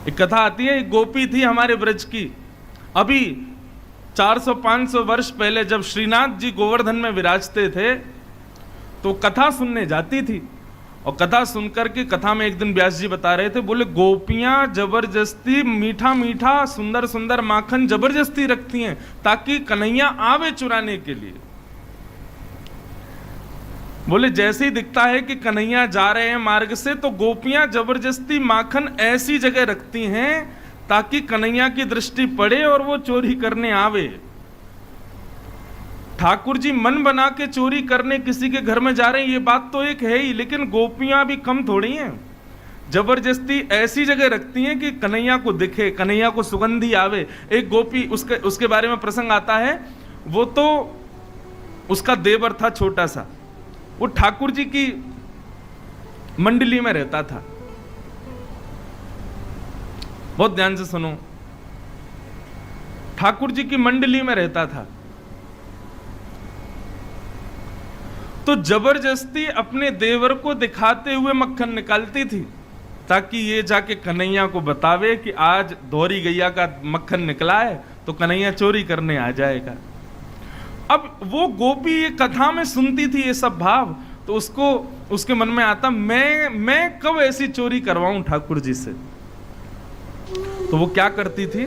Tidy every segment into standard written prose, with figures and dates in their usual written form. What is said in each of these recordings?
एक कथा आती है, एक गोपी थी हमारे ब्रज की। अभी 400-500 वर्ष पहले जब श्रीनाथ जी गोवर्धन में विराजते थे तो कथा सुनने जाती थी, और कथा सुनकर के कथा में एक दिन व्यास जी बता रहे थे, बोले गोपियां जबरदस्ती मीठा मीठा सुंदर सुंदर माखन जबरदस्ती रखती हैं ताकि कन्हैया आवे चुराने के लिए। बोले जैसे ही दिखता है कि कन्हैया जा रहे हैं मार्ग से तो गोपियां जबरदस्ती माखन ऐसी जगह रखती हैं ताकि कन्हैया की दृष्टि पड़े और वो चोरी करने आवे। ठाकुर जी मन बना के चोरी करने किसी के घर में जा रहे हैं, ये बात तो एक है ही, लेकिन गोपियां भी कम थोड़ी हैं। जबरदस्ती ऐसी जगह रखती हैं कि कन्हैया को दिखे, कन्हैया को सुगंधी आवे। एक गोपी, उसके बारे में प्रसंग आता है, वो तो उसका देवर था छोटा सा, वो ठाकुर जी की मंडली में रहता था। बहुत ध्यान से सुनो, ठाकुर जी की मंडली में रहता था, तो जबरदस्ती अपने देवर को दिखाते हुए मक्खन निकालती थी ताकि ये जाके कन्हैया को बतावे कि आज दोहरी गैया का मक्खन निकला है, तो कन्हैया चोरी करने आ जाएगा। अब वो गोपी ये कथा में सुनती थी ये सब भाव, तो उसको उसके मन में आता, मैं कब ऐसी चोरी करवाऊं ठाकुर जी से। तो वो क्या करती थी,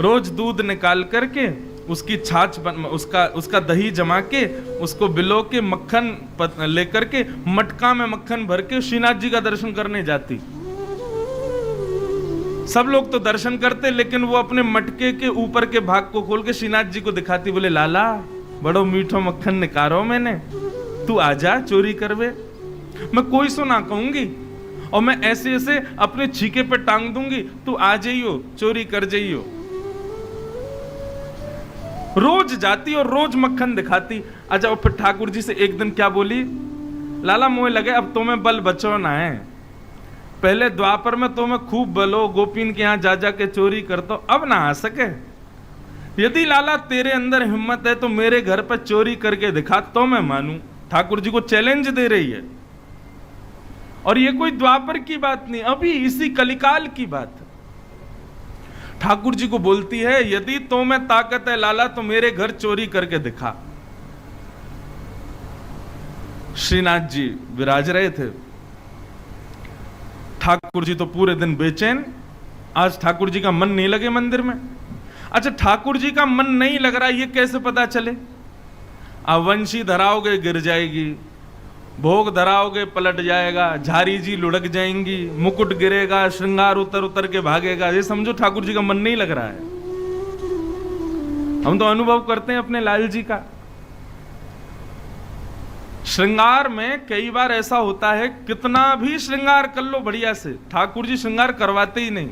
रोज दूध निकाल करके उसकी छाछ उसका दही जमा के उसको बिलो के मक्खन लेकर के मटका में मक्खन भर के श्रीनाथ जी का दर्शन करने जाती। सब लोग तो दर्शन करते, लेकिन वो अपने मटके के ऊपर के भाग को खोल के श्रीनाथ जी को दिखाती, बोले लाला बड़ो मीठो मक्खन निकारो मैंने, तू आजा चोरी करवे। मैं कोई सो ना कहूंगी और मैं ऐसे ऐसे अपने छीके पे टांग दूंगी, तू आ जाइयो चोरी कर जाइयो। रोज जाती और रोज मक्खन दिखाती। अच्छा, और फिर ठाकुर जी से एक दिन क्या बोली, लाला मोह लगे अब तुम्हें बल बचो ना है, पहले द्वापर में तुम्हें खूब बलो, गोपीन के यहां जा जा के चोरी करतो, अब ना आ सके। यदि लाला तेरे अंदर हिम्मत है तो मेरे घर पर चोरी करके दिखा तो मैं मानूं। ठाकुर जी को चैलेंज दे रही है, और ये कोई द्वापर की बात नहीं, अभी इसी कलिकाल की बात है। ठाकुर जी को बोलती है, यदि तो में ताकत है लाला तो मेरे घर चोरी करके दिखा। श्रीनाथ जी विराज रहे थे, ठाकुर जी तो पूरे दिन बेचैन। आज ठाकुर जी का मन नहीं लगे मंदिर में। अच्छा, ठाकुर जी का मन नहीं लग रहा, ये कैसे पता चले? अब वंशी धराओगे गिर जाएगी, भोग धराओगे पलट जाएगा, झारी जी लुढ़क जाएंगी, मुकुट गिरेगा, श्रृंगार उतर उतर के भागेगा, ये समझो ठाकुर जी का मन नहीं लग रहा है। हम तो अनुभव करते हैं अपने लाल जी का। श्रृंगार में कई बार ऐसा होता है, कितना भी श्रृंगार कर लो बढ़िया से, ठाकुर जी श्रृंगार करवाते ही नहीं।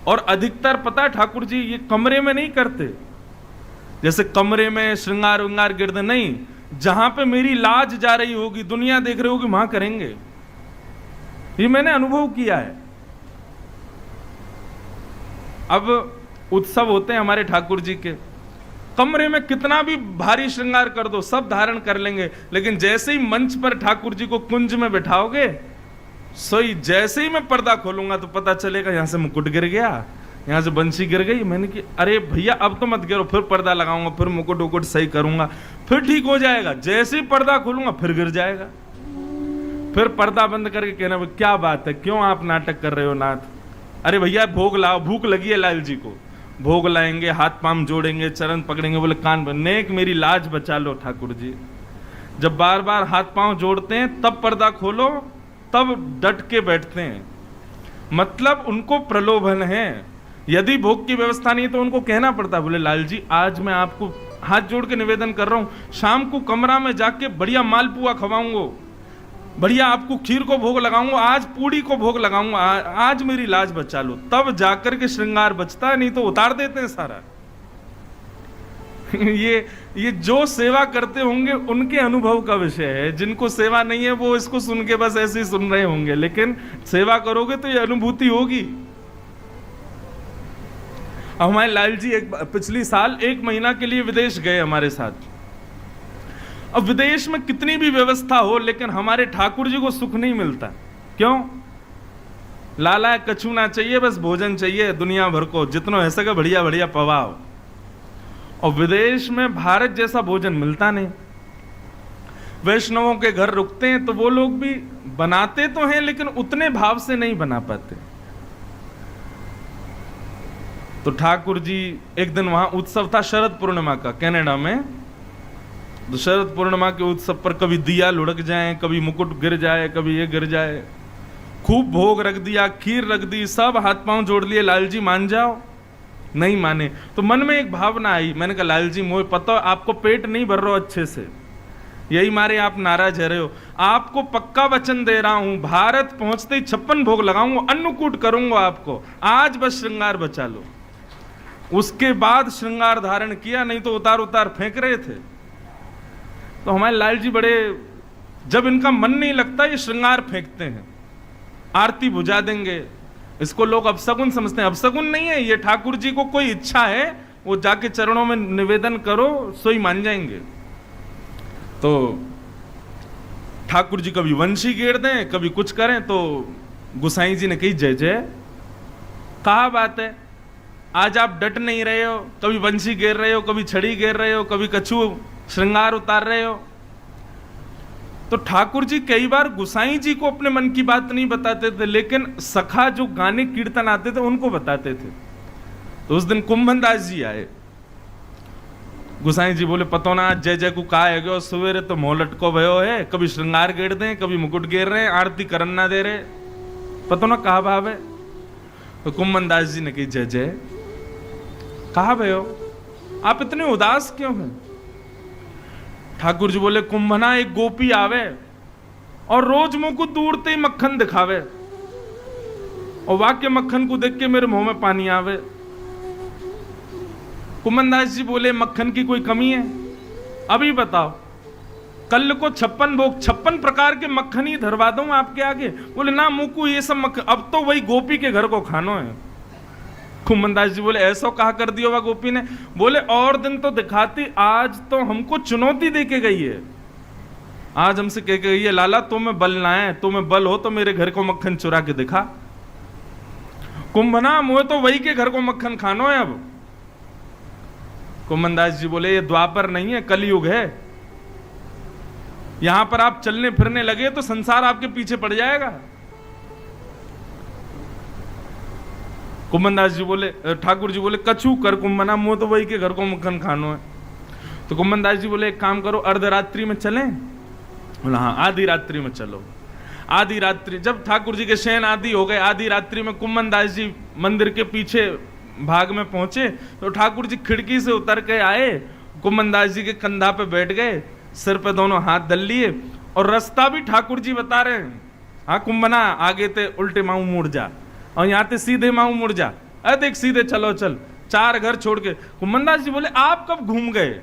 और अधिकतर पता है ठाकुर जी ये कमरे में नहीं करते, जैसे कमरे में श्रृंगार विंगार गिरते नहीं, जहां पे मेरी लाज जा रही होगी, दुनिया देख रही होगी, वहां करेंगे। ये मैंने अनुभव किया है। अब उत्सव होते हैं हमारे ठाकुर जी के, कमरे में कितना भी भारी श्रृंगार कर दो सब धारण कर लेंगे, लेकिन जैसे ही मंच पर ठाकुर जी को कुंज में बैठाओगे, सोई जैसे ही मैं पर्दा खोलूंगा तो पता चलेगा यहां से मुकुट गिर गया, यहां से बंसी गिर गई। मैंने कि अरे भैया अब तो मत गिरो, फिर पर्दा लगाऊंगा, फिर मुकुट वुकुट सही करूंगा, फिर ठीक हो जाएगा। जैसे ही पर्दा खोलूंगा फिर गिर जाएगा, फिर पर्दा बंद करके कहना क्या बात है, क्यों आप नाटक कर रहे हो नाथ? अरे भैया भोग लाओ, भूख लगी है लाल जी को, भोग लाएंगे, हाथ पांव जोड़ेंगे, चरण पकड़ेंगे, बोले कान बंद, नेक मेरी लाज बचा लो ठाकुर जी। जब बार बार हाथ पांव जोड़ते हैं तब पर्दा खोलो, तब डट के बैठते हैं, मतलब उनको प्रलोभन है। यदि भोग की व्यवस्था नहीं तो उनको कहना पड़ता, बोले लाल जी आज मैं आपको हाथ जोड़ के निवेदन कर रहा हूं, शाम को कमरा में जाके बढ़िया मालपुआ खवाऊंगा, बढ़िया आपको खीर को भोग लगाऊंगा, आज पूड़ी को भोग लगाऊंगा, आज मेरी लाज बचा लो, तब जाकर के श्रृंगार बचता है, नहीं तो उतार देते हैं सारा। ये जो सेवा करते होंगे उनके अनुभव का विषय है, जिनको सेवा नहीं है वो इसको सुन के बस ऐसे ही सुन रहे होंगे, लेकिन सेवा करोगे तो ये अनुभूति होगी। हमारे लाल जी पिछली साल 1 महीना के लिए विदेश गए हमारे साथ। अब विदेश में कितनी भी व्यवस्था हो लेकिन हमारे ठाकुर जी को सुख नहीं मिलता। क्यों? लाला कछु ना चाहिए, बस भोजन चाहिए दुनिया भर को, जितना है सके बढ़िया बढ़िया पवाओ। और विदेश में भारत जैसा भोजन मिलता नहीं। वैष्णवों के घर रुकते हैं तो वो लोग भी बनाते तो हैं, लेकिन उतने भाव से नहीं बना पाते। तो ठाकुर जी, एक दिन वहां उत्सव था शरद पूर्णिमा का कनाडा में। तो शरद पूर्णिमा के उत्सव पर कभी दिया लुढ़क जाए, कभी मुकुट गिर जाए, कभी ये गिर जाए। खूब भोग रख दिया, खीर रख दी, सब हाथ पांव जोड़ लिए, लाल जी मान जाओ। नहीं माने। तो मन में एक भावना आई, मैंने कहा लाल जी मुझे पता आपको पेट नहीं भर रहा अच्छे से, यही मारे आप नाराज रहे हो। आपको पक्का वचन दे रहा हूं, भारत पहुंचते ही 56 भोग लगाऊंगा, अन्नकूट करूंगा आपको, आज बस श्रृंगार बचा लो। उसके बाद श्रृंगार धारण किया, नहीं तो उतार उतार फेंक रहे थे। तो हमारे लाल जी बड़े, जब इनका मन नहीं लगता ये श्रृंगार फेंकते हैं, आरती बुझा देंगे। इसको लोग अपशगुन समझते हैं, अपशगुन नहीं है ये, ठाकुर जी को कोई इच्छा है वो जाके चरणों में निवेदन करो, सोई मान जाएंगे। तो ठाकुर जी कभी वंशी घेर दें, कभी कुछ करें। तो गुसाई जी ने कही जय जय, कहा बात है, आज आप डट नहीं रहे हो, कभी वंशी घेर रहे हो, कभी छड़ी घेर रहे हो, कभी कछु श्रृंगार उतार रहे हो। तो ठाकुर जी कई बार गुसाई जी को अपने मन की बात नहीं बताते थे, लेकिन सखा जो गाने कीर्तन आते थे उनको बताते थे। तो उस दिन कुंभनदास जी आए, गुसाई जी बोले पतो ना जय जय को कहा है, सवेरे तो मोलट को भयो है, कभी श्रृंगार घेर दें, कभी मुकुट घेर रहे हैं, आरती करन ना दे रहे, पतो ना कहा भाव है। तो कुंभनदास जी ने कही जय जय, कहा भयो आप इतने उदास क्यों हैं। ठाकुर जी बोले कुंभना एक गोपी आवे और रोज मुंह को दूरते ही मक्खन दिखावे, और वाक्य मक्खन को देख के मेरे मुंह में पानी आवे। कुंभनदास जी बोले मक्खन की कोई कमी है, अभी बताओ, कल को 56 भोग 56 प्रकार के मक्खन ही धरवा दूं आपके आगे। बोले ना मुकू ये सब मक्खन, अब तो वही गोपी के घर को खानो है। कुंभनदास जी बोले ऐसा कहा कर दिया गोपी ने। बोले और दिन तो दिखाती, आज तो हमको चुनौती दे के गई है, आज हमसे कह के गई है लाला तुम्हें बल ना है, तुम्हें बल हो तो मेरे घर को मक्खन चुरा के दिखा। कुंभना मुझे तो वही के घर को मक्खन खानो है। अब कुंभनदास जी बोले ये द्वापर नहीं है, कलयुग है, यहां पर आप चलने फिरने लगे तो संसार आपके पीछे पड़ जाएगा। कुंभनदास जी बोले, ठाकुर जी बोले कछु कर कुंभना, मुंह तो वही के घर को मक्खन खानो है। तो कुंभनदास जी बोले एक काम करो, अर्धरात्रि में चलें। बोला हाँ आधी रात्रि में चलो। आधी रात्रि जब ठाकुर जी के शयन आदि हो गए, आधी रात्रि में कुंभनदास जी मंदिर के पीछे भाग में पहुंचे तो ठाकुर जी खिड़की से उतर के आए, कुंभनदास जी के कंधा पे बैठ गए, सिर पे दोनों हाथ दल लिए, और रास्ता भी ठाकुर जी बता रहे हैं। हाँ कुंभना आगे ते उल्टे माऊ मुड़ जा, और यहाँ ते सीधे माऊ मुड़ जा, अरे देख सीधे चलो चल, 4 घर छोड़ के। कुंभनदास जी बोले आप कब घूम गए।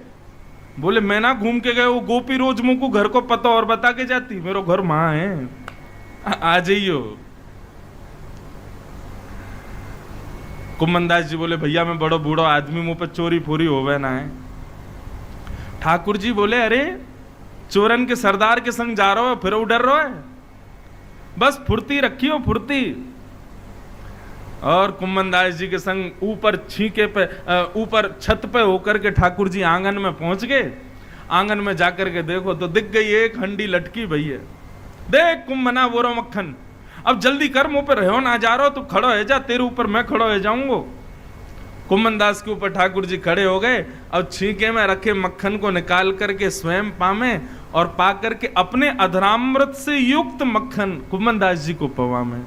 बोले मैं ना घूम के गए, वो गोपी रोज मुंह को घर को पता और बता के जाती, मेरा घर मां है, आ जाइयो। कुंभनदास जी बोले भैया मैं बड़ो बूढ़ो आदमी, मुंह पे चोरी फोरी होवे ना है। ठाकुर जी बोले अरे चोरन के सरदार के संग जा रहे हो, फिर डर रहे हो, बस फुर्ती रखियो फुर्ती। और कुंभनदास जी के संग ऊपर छीके पे, ऊपर छत पे होकर के ठाकुर जी आंगन में पहुंच गए। आंगन में जाकर के देखो तो दिख गई एक हंडी लटकी भैया, देख कुंभना बोरो मक्खन, अब जल्दी कर, मुंह पे रहो ना जा रहा हो, तू खड़ो है जा, तेरे ऊपर मैं खड़ो है जाऊंगा। कुंभनदास के ऊपर ठाकुर जी खड़े हो गए, अब छीके में रखे मक्खन को निकाल करके स्वयं पामे, और पा करके अपने अधरामृत से युक्त मक्खन कुंभनदास जी को पवा में।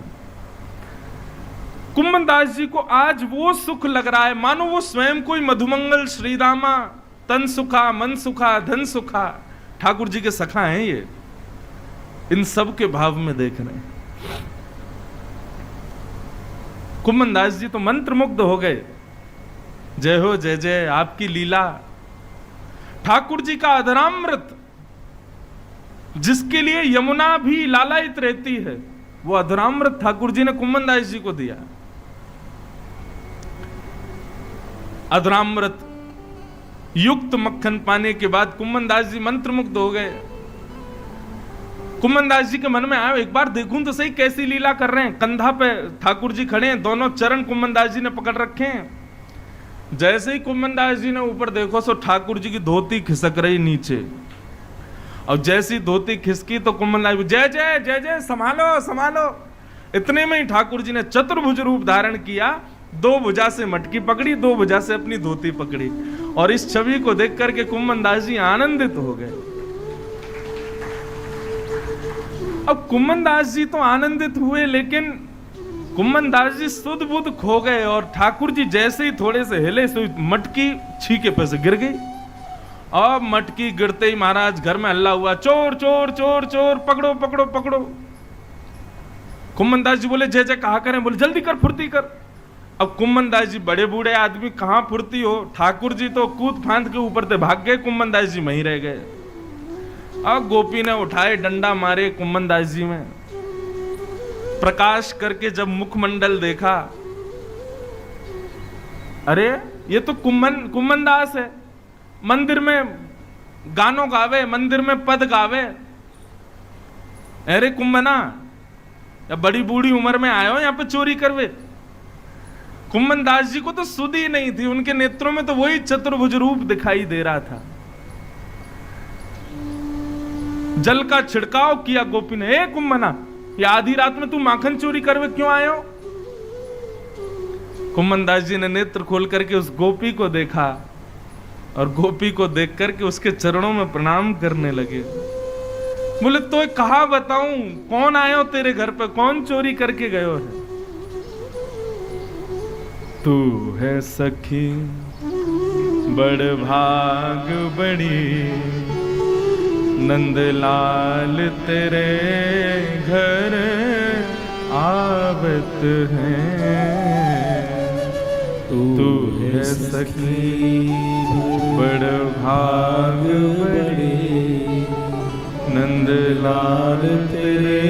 कुंभनदास जी को आज वो सुख लग रहा है मानो वो स्वयं कोई मधुमंगल श्रीरामा, तन सुखा मन सुखा धन सुखा, ठाकुर जी के सखा हैं ये, इन सब के भाव में देख रहे हैं। कुंभनदास जी तो मंत्र मुग्ध हो गए, जय हो जय जय आपकी लीला। ठाकुर जी का अधरामृत जिसके लिए यमुना भी लालायित रहती है, वो अधरामृत ठाकुर जी ने कुंभनदास जी को दिया। अधरामृत युक्त मक्खन पाने के बाद कुंभनदास जी मंत्रमुग्ध हो गए। कुम्मन दास जी के मन में आया, एक बार देखूं तो सही कैसी लीला कर रहे हैं। कंधा पे ठाकुर जी खड़े हैं, दोनों चरण कुम्मन दास जी ने पकड़ रखे हैं। जैसे ही कुम्मन दास जी ने ऊपर देखो सो ठाकुर जी की धोती खिसक रही नीचे, और जैसी धोती खिसकी तो कुम्मन दास जय जय जय जय, संभालो संभालो। इतने में ही ठाकुर जी ने चतुर्भुज रूप धारण किया, दो भुजा से मटकी पकड़ी, दो भुजा से अपनी धोती पकड़ी, और इस छवि को देख करके कुम्मन दास जी आनंदित हो गए। अब कुम्मन दास जी तो आनंदित हुए, लेकिन कुम्मन दास जी सुध बुध खो गए, और ठाकुर जी जैसे ही थोड़े से हिले सो मटकी छीके पे से गिर गई। अब मटकी गिरते ही महाराज घर में हल्ला हुआ, चोर चोर चोर चोर, पकड़ो पकड़ो पकड़ो। कुम्मन दास जी बोले जय जय कहा करें, बोले जल्दी कर फुर्ती कर। अब कुम्मन दास जी बड़े बूढ़े आदमी, कहां फुर्ती हो, ठाकुर जी तो कूद फांद के ऊपर से भाग गए, कुम्मन दास जी वहीं रह गए। अब गोपी ने उठाए डंडा मारे कुम्मन दास जी में, प्रकाश करके जब मुखमंडल देखा, अरे ये तो कुम्मन दास है, मंदिर में गानों गावे, मंदिर में पद गावे। अरे कुम्मना, या बड़ी बूढ़ी उम्र में आए हो यहाँ पे चोरी करवे। कुम्मन दास जी को तो सुध ही नहीं थी, उनके नेत्रों में तो वही चतुर्भुज रूप दिखाई दे रहा था। जल का छिड़काव किया गोपी ने, ए कुम्मना, ये आधी रात में तू माखन चोरी करवे क्यों आए हो? कुम्मन दास जी ने नेत्र खोल करके उस गोपी को देखा, और गोपी को देख करके उसके चरणों में प्रणाम करने लगे। बोले तो कहा बताऊं, कौन आए हो तेरे घर पे, कौन चोरी करके गए हो? तू है सखी बड़ भाग बड़ी, नंदलाल तेरे घर आवत है। तू है सखी बड़ भाग बड़ी, नंदलाल तेरे